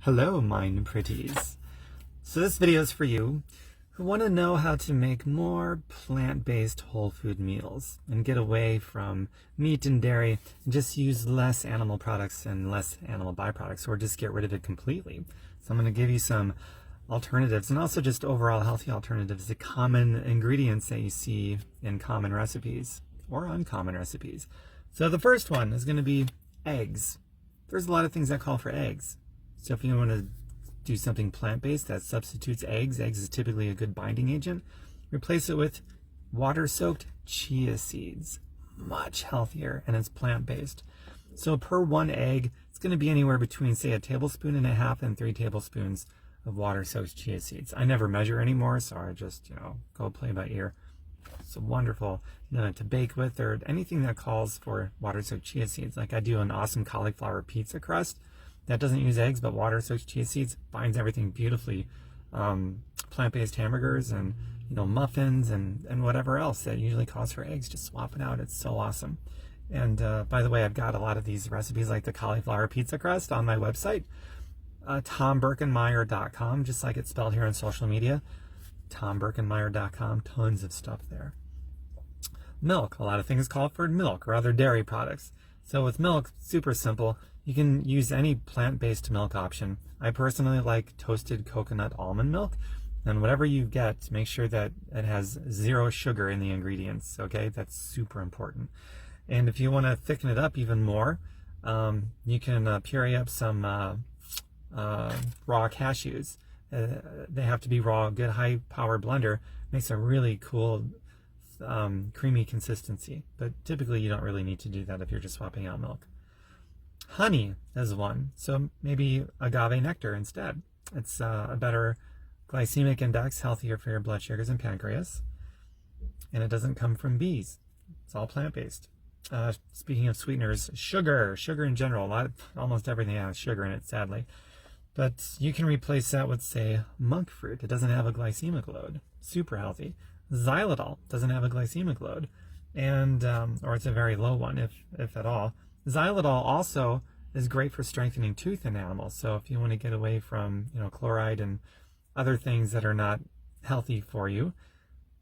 Hello, mine pretties. So this video is for you who want to know how to make more plant-based whole food meals and get away from meat and dairy and just use less animal products and less animal byproducts, or just get rid of it completely. So I'm going to give you some alternatives and also just overall healthy alternatives to common ingredients that you see in common recipes or uncommon recipes. So the first one is going to be eggs. There's a lot of things that call for eggs. So if you want to do something plant-based that substitutes eggs is typically a good binding agent. Replace it with water-soaked chia seeds. Much healthier, and it's plant-based. So per one egg, it's going to be anywhere between, say, 1.5 tablespoons and 3 tablespoons of water-soaked chia seeds. I never measure anymore, so I just, go play by ear. It's wonderful to bake with, or anything that calls for water-soaked chia seeds. Like I do an awesome cauliflower pizza crust that doesn't use eggs but water-soaked chia seeds, binds everything beautifully. Plant-based hamburgers and muffins and whatever else that usually calls for eggs, just swap it out. It's so awesome. And by the way, I've got a lot of these recipes like the cauliflower pizza crust on my website, TomBerkenmeyer.com, just like it's spelled here on social media. TomBerkenmeyer.com, tons of stuff there. Milk, a lot of things call for milk or other dairy products. So with milk, super simple. You can use any plant-based milk option. I personally like toasted coconut almond milk, and whatever you get, make sure that it has 0 sugar in the ingredients, okay? That's super important. And if you want to thicken it up even more, you can puree up some raw cashews. They have to be raw. Good high-powered blender makes a really cool creamy consistency, but typically you don't really need to do that if you're just swapping out milk. Honey is one, so maybe agave nectar instead. It's a better glycemic index, healthier for your blood sugars and pancreas, and it doesn't come from bees. It's all plant-based. Speaking of sweeteners, sugar in general, almost everything has sugar in it, sadly. But you can replace that with, say, monk fruit. It doesn't have a glycemic load. Super healthy. Xylitol doesn't have a glycemic load, and or it's a very low one, if at all. Xylitol also is great for strengthening tooth in animals. So if you want to get away from chloride and other things that are not healthy for you,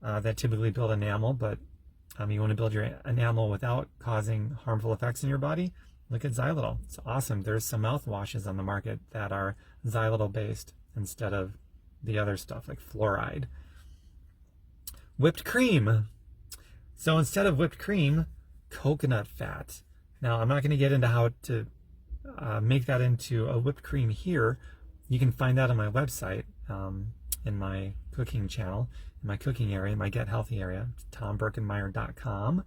that typically build enamel, but you want to build your enamel without causing harmful effects in your body, look at xylitol. It's awesome. There's some mouthwashes on the market that are xylitol based instead of the other stuff like fluoride. Whipped cream. So instead of whipped cream, coconut fat. Now, I'm not going to get into how to make that into a whipped cream here. You can find that on my website, in my cooking channel, in my cooking area, my Get Healthy area, TomBerkenmeyer.com.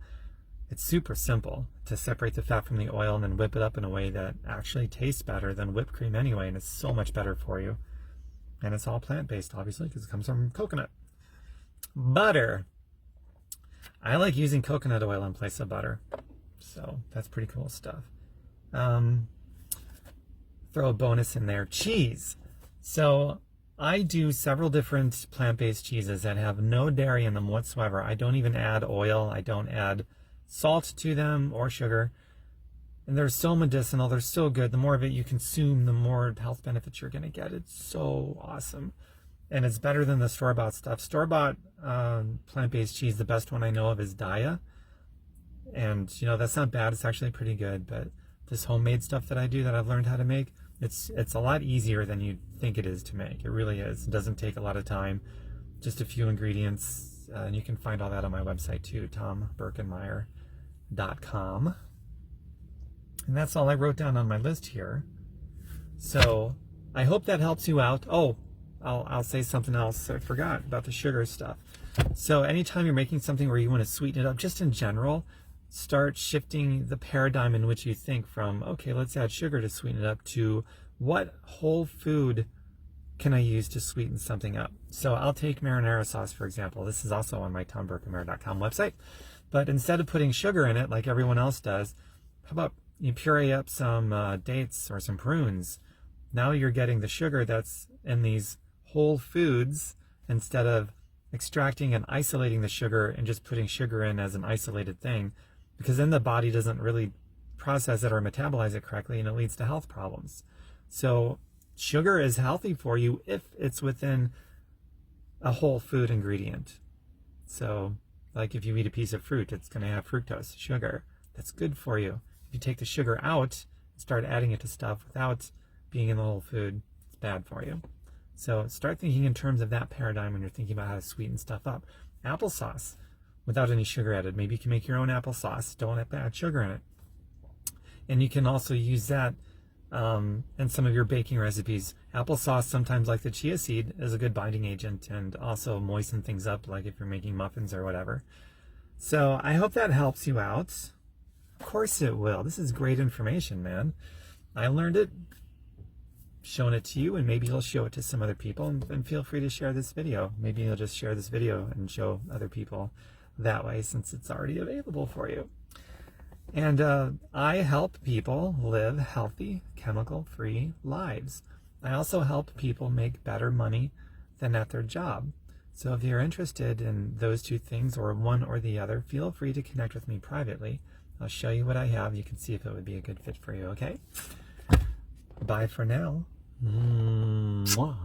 It's super simple to separate the fat from the oil and then whip it up in a way that actually tastes better than whipped cream anyway, and it's so much better for you. And it's all plant-based, obviously, because it comes from coconut. Butter. I like using coconut oil in place of butter. So that's pretty cool stuff. Throw a bonus in there. Cheese. So I do several different plant-based cheeses that have no dairy in them whatsoever. I don't even add oil. I don't add salt to them or sugar. And they're so medicinal. They're so good. The more of it you consume, the more health benefits you're going to get. It's so awesome. And it's better than the store-bought stuff. Store-bought plant-based cheese, the best one I know of is Daiya. And, that's not bad. It's actually pretty good. But this homemade stuff that I do that I've learned how to make, it's a lot easier than you'd think it is to make. It really is. It doesn't take a lot of time. Just a few ingredients. And you can find all that on my website too, TomBerkenmeyer.com. And that's all I wrote down on my list here. So I hope that helps you out. Oh, I'll say something else I forgot about the sugar stuff. So anytime you're making something where you want to sweeten it up, just in general, start shifting the paradigm in which you think from, okay, let's add sugar to sweeten it up, to what whole food can I use to sweeten something up? So I'll take marinara sauce, for example. This is also on my TomBerkenmeyer.com website. But instead of putting sugar in it like everyone else does, how about you puree up some dates or some prunes? Now you're getting the sugar that's in these whole foods instead of extracting and isolating the sugar and just putting sugar in as an isolated thing, because then the body doesn't really process it or metabolize it correctly, and it leads to health problems. So Sugar is healthy for you if it's within a whole food ingredient. So, like if you eat a piece of fruit, it's going to have fructose, sugar. That's good for you. If you take the sugar out and start adding it to stuff without being in the whole food, it's bad for you. So start thinking in terms of that paradigm when you're thinking about how to sweeten stuff up. Applesauce, without any sugar added. Maybe you can make your own applesauce. Don't add sugar in it. And you can also use that in some of your baking recipes. Applesauce, sometimes like the chia seed, is a good binding agent and also moisten things up, like if you're making muffins or whatever. So I hope that helps you out. Of course it will. This is great information, man. I learned it, shown it to you, and maybe you'll show it to some other people, and feel free to share this video. Maybe you'll just share this video and show other people that way, since it's already available for you. And I help people live healthy, chemical-free lives. I also help people make better money than at their job. So if you're interested in those two things, or one or the other, feel free to connect with me privately. I'll show you what I have. You can see if it would be a good fit for you, okay? Bye for now. Mwah.